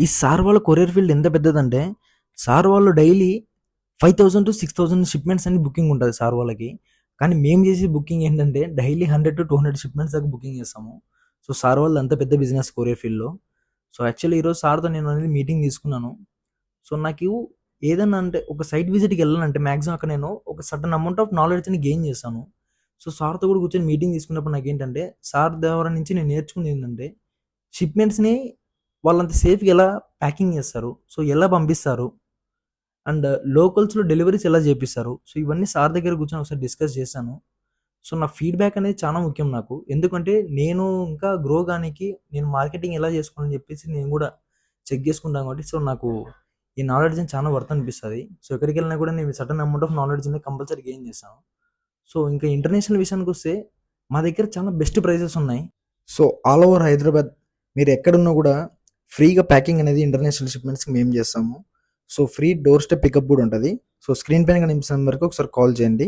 ఈ సార్ వాళ్ళ courier field ఎంత పెద్దదంటే, సార్ వాళ్ళు డైలీ 5000-6000 షిప్మెంట్స్ అని బుకింగ్ ఉంటుంది సార్ వాళ్ళకి. కానీ మేము చేసే బుకింగ్ ఏంటంటే డైలీ 100-200 షిప్మెంట్స్ దాకా బుకింగ్ చేస్తాము. సో సార్ వాళ్ళు అంత పెద్ద బిజినెస్ కొరియర్ ఫీల్డ్లో. సో యాక్చువల్లీ ఈరోజు సార్తో నేను అనేది మీటింగ్ తీసుకున్నాను. సో నాకు ఏదన్నా అంటే ఒక సైట్ విజిట్కి వెళ్ళాలంటే మ్యాక్సిమం అక్కడ నేను ఒక సర్టన్ అమౌంట్ ఆఫ్ నాలెడ్జ్ని గెయిన్ చేస్తాను. సో సార్తో కూడా కూర్చొని మీటింగ్ తీసుకున్నప్పుడు నాకు ఏంటంటే సార్ ద్వారా నుంచి నేను నేర్చుకుంది ఏంటంటే షిప్మెంట్స్ని వాళ్ళంత సేఫ్గా ఎలా ప్యాకింగ్ చేస్తారు, సో ఎలా పంపిస్తారు, అండ్ లోకల్స్లో డెలివరీస్ ఎలా చేపిస్తారు. సో ఇవన్నీ సార్ దగ్గర కూర్చొని ఒకసారి డిస్కస్ చేశాను. సో నా ఫీడ్బ్యాక్ అనేది చాలా ముఖ్యం నాకు. ఎందుకంటే నేను ఇంకా గ్రో కానికి నేను మార్కెటింగ్ ఎలా చేసుకోవాలని చెప్పేసి నేను కూడా చెక్ చేసుకుంటాను కాబట్టి సో నాకు ఈ నాలెడ్జ్ చాలా వర్త్ అనిపిస్తుంది. సో ఎక్కడికి వెళ్ళినా కూడా నేను సర్టన్ అమౌంట్ ఆఫ్ నాలెడ్జ్ అనేది కంపల్సరీ గెయిన్ చేస్తాను. సో ఇంకా ఇంటర్నేషనల్ విషయానికి వస్తే మా దగ్గర చాలా బెస్ట్ ప్రైజెస్ ఉన్నాయి. సో ఆల్ ఓవర్ హైదరాబాద్ మీరు ఎక్కడున్నా కూడా ఫ్రీగా ప్యాకింగ్ అనేది ఇంటర్నేషనల్ షిప్మెంట్స్కి మేము చేస్తాము. So free doorstep pickup కూడా ఉంటుంది. సో స్క్రీన్ పైన కనిపిస్తున్న వరకు ఒకసారి కాల్ చేయండి.